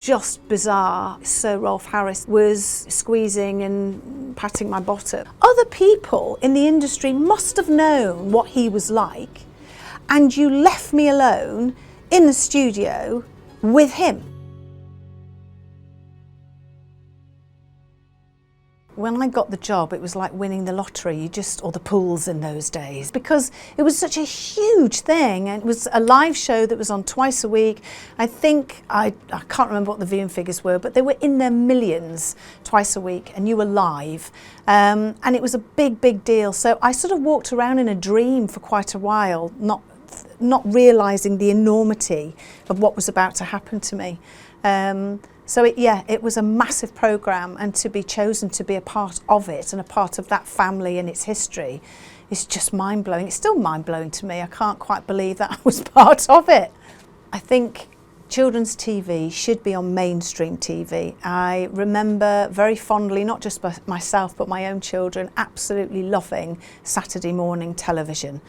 Just bizarre. Sir Rolf Harris was squeezing and patting my bottom. Other people in the industry must have known what he was like, and you left me alone in the studio with him. When I got the job, it was like winning the lottery, or the pools in those days, because it was such a huge thing, and it was a live show that was on twice a week. I think, I can't remember what the viewing figures were, but they were in their millions twice a week, and you were live. And it was a big deal. So I sort of walked around in a dream for quite a while, not realising the enormity of what was about to happen to me. So it was a massive programme, and to be chosen to be a part of it and a part of that family and its history is just mind-blowing. It's still mind-blowing to me. I can't quite believe that I was part of it. I think children's TV should be on mainstream TV. I remember very fondly, not just myself but my own children, absolutely loving Saturday morning television.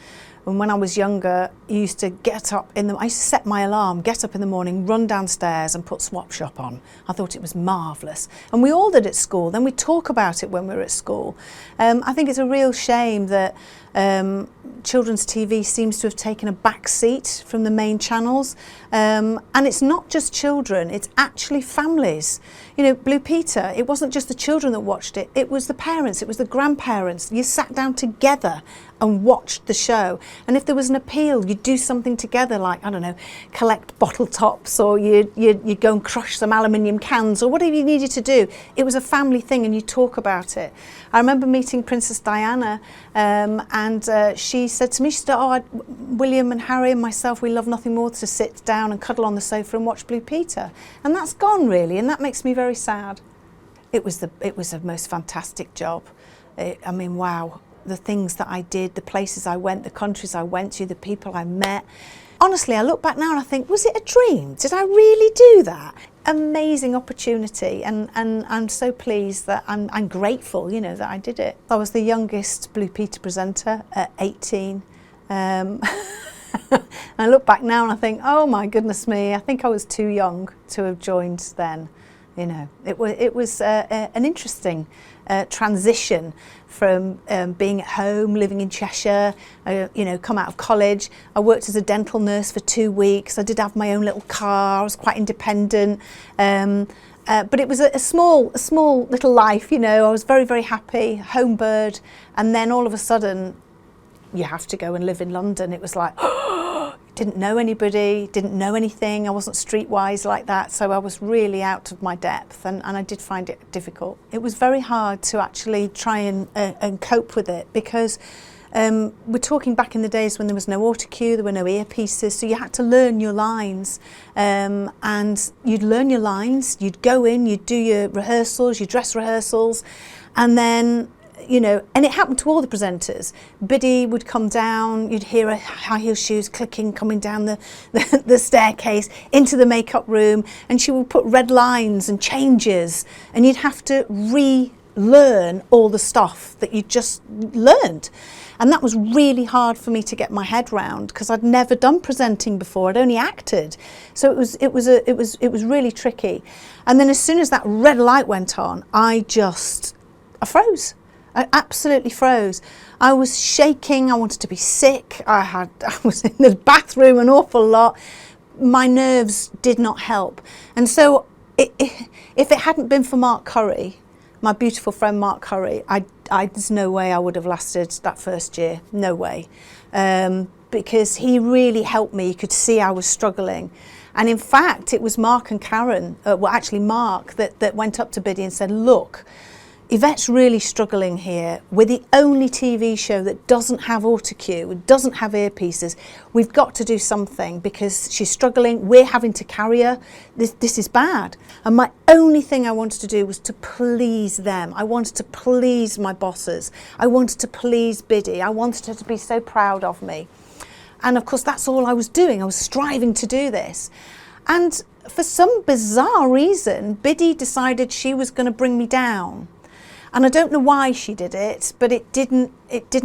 And when I was younger, I used to I used to set my alarm, get up in the morning, run downstairs and put Swap Shop on. I thought it was marvellous. And we all did at school. Then we talk about it when we were at school. I think it's a real shame that children's TV seems to have taken a back seat from the main channels. And it's not just children, it's actually families. You know, Blue Peter, it wasn't just the children that watched it, it was the parents, it was the grandparents. You sat down together and watched the show. And if there was an appeal, you'd do something together, like, I don't know, collect bottle tops, or you'd go and crush some aluminium cans, or whatever you needed to do. It was a family thing, and you talk about it. I remember meeting Princess Diana, and she said to me, William and Harry and myself, we love nothing more to sit down and cuddle on the sofa and watch Blue Peter. And that's gone, really, and that makes me very sad. It was the most fantastic job. I mean, wow. The things that I did, the places I went, the countries I went to, the people I met. Honestly, I look back now and I think, was it a dream? Did I really do that? Amazing opportunity, and I'm so pleased that I'm grateful, you know, that I did it. I was the youngest Blue Peter presenter at 18. And I look back now and I think, oh my goodness me, I think I was too young to have joined then. You know, it was an interesting transition from being at home, living in Cheshire, you know, come out of college. I worked as a dental nurse for 2 weeks. I did have my own little car. I was quite independent. But it was a small little life, you know. I was very happy, home bird. And then all of a sudden, you have to go and live in London. It was like, didn't know anybody, didn't know anything. I wasn't streetwise like that, so I was really out of my depth, and I did find it difficult. It was very hard to actually try and cope with it, because we're talking back in the days when there was no autocue, there were no earpieces, so you had to learn your lines, and you'd learn your lines, you'd go in, you'd do your rehearsals, your dress rehearsals, and then, you know, and it happened to all the presenters. Biddy would come down, you'd hear her high heel shoes clicking, coming down the staircase into the makeup room, and she would put red lines and changes, and you'd have to relearn all the stuff that you just learned. And that was really hard for me to get my head round, because I'd never done presenting before, I'd only acted. So it was really tricky. And then as soon as that red light went on, I froze. I absolutely froze. I was shaking, I wanted to be sick, I was in the bathroom an awful lot. My nerves did not help. And so if it hadn't been for Mark Curry, my beautiful friend Mark Curry, there's no way I would have lasted that first year, no way. Because he really helped me. You could see I was struggling. And in fact, it was Mark and Karen, actually Mark, that went up to Biddy and said, look, Yvette's really struggling here. We're the only TV show that doesn't have autocue, doesn't have earpieces. We've got to do something, because she's struggling. We're having to carry her. This is bad. And my only thing I wanted to do was to please them. I wanted to please my bosses. I wanted to please Biddy. I wanted her to be so proud of me. And of course, that's all I was doing. I was striving to do this. And for some bizarre reason, Biddy decided she was going to bring me down. And I don't know why she did it, but it didn't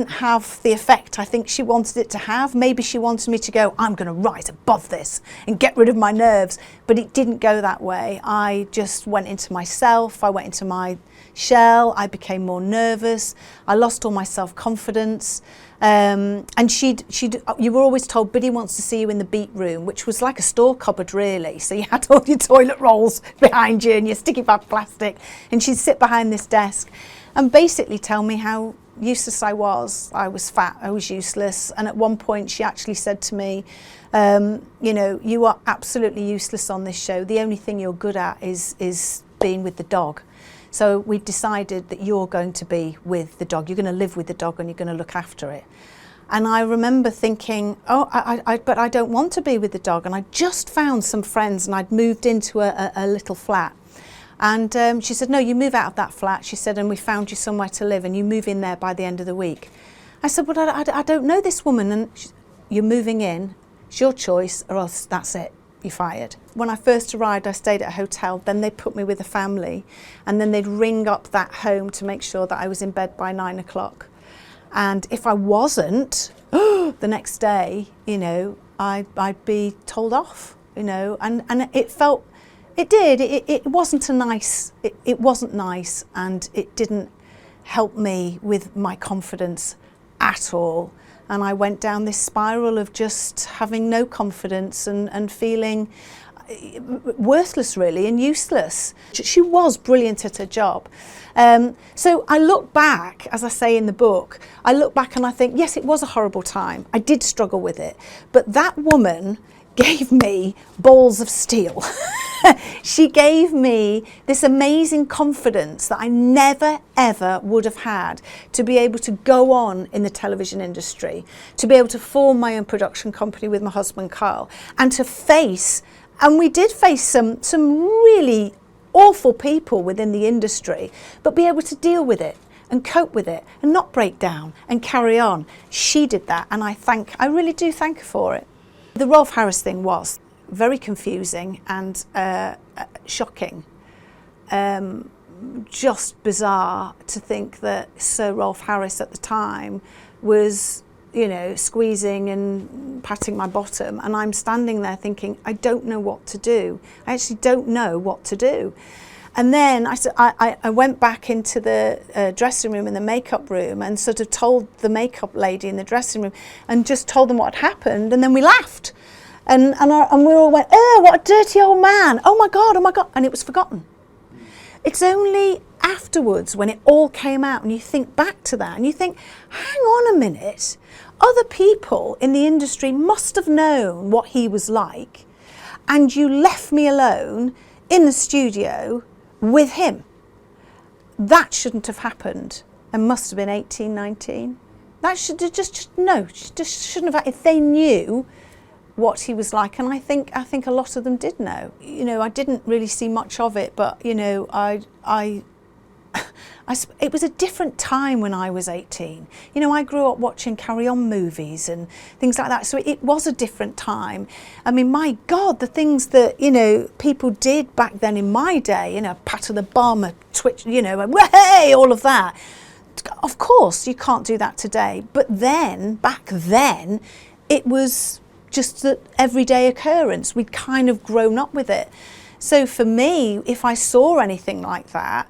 have the effect I think she wanted it to have. Maybe she wanted me to go, I'm going to rise above this and get rid of my nerves, but it didn't go that way. I just went into myself, I went into my shell, I became more nervous, I lost all my self-confidence. And you were always told, Biddy wants to see you in the beat room, which was like a store cupboard really. So you had all your toilet rolls behind you and your sticky pad plastic, and she'd sit behind this desk and basically tell me how useless I was. I was fat, I was useless. And at one point she actually said to me, you know, you are absolutely useless on this show. The only thing you're good at is being with the dog. So we decided that you're going to be with the dog. You're going to live with the dog and you're going to look after it. And I remember thinking, oh, but I don't want to be with the dog. And I just found some friends and I'd moved into a little flat. And she said, no, you move out of that flat. She said, and we found you somewhere to live and you move in there by the end of the week. I said, but I don't know this woman. And you're moving in. It's your choice or else that's it. You're fired. When I first arrived, I stayed at a hotel, then they put me with a family and then they'd ring up that home to make sure that I was in bed by 9 o'clock. And if I wasn't, the next day, you know, I'd be told off, you know, and it felt, it wasn't nice, it wasn't nice, and it didn't help me with my confidence at all. And I went down this spiral of just having no confidence and feeling worthless really and useless. She was brilliant at her job. So I look back, as I say in the book, I look back and I think, yes, it was a horrible time. I did struggle with it. But that woman gave me balls of steel. She gave me this amazing confidence that I never ever would have had to be able to go on in the television industry, to be able to form my own production company with my husband Carl, and to face, and we did face some really awful people within the industry, but be able to deal with it and cope with it and not break down and carry on. She did that, and I really do thank her for it. The Rolf Harris thing was very confusing and shocking. Just bizarre to think that Sir Rolf Harris at the time was, you know, squeezing and patting my bottom, and I'm standing there thinking, I don't know what to do. I actually don't know what to do. And then I went back into the dressing room and the makeup room and sort of told the makeup lady in the dressing room and just told them what had happened, and then we laughed. And we all went, oh, what a dirty old man. Oh my God, and it was forgotten. It's only afterwards when it all came out and you think back to that and you think, hang on a minute, other people in the industry must have known what he was like, and you left me alone in the studio with him. That shouldn't have happened and must have been 18, 19. That should have just shouldn't have, if they knew what he was like. And I think a lot of them did know. You know, I didn't really see much of it, but you know, it was a different time when I was 18. You know, I grew up watching Carry On movies and things like that, so it was a different time. I mean, my God, the things that, you know, people did back then in my day, you know, pat of the bum, a twitch, you know, and hey, all of that. Of course, you can't do that today. But then, back then, it was just an everyday occurrence. We'd kind of grown up with it. So for me, if I saw anything like that,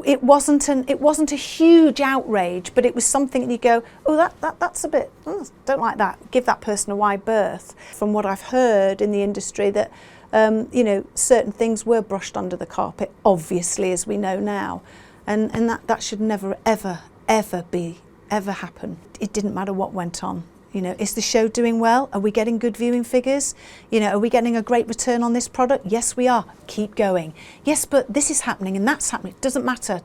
it wasn't a huge outrage, but it was something that you go, oh, that's a bit, don't like that. Give that person a wide berth. From what I've heard in the industry, that you know, certain things were brushed under the carpet, obviously, as we know now, and that should never ever happen. It didn't matter what went on. You know, is the show doing well? Are we getting good viewing figures? You know, are we getting a great return on this product? Yes, we are. Keep going. Yes, but this is happening and that's happening. Doesn't matter.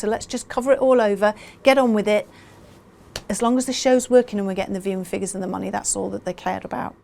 Let's just cover it all over. Get on with it. As long as the show's working and we're getting the viewing figures and the money, that's all that they cared about.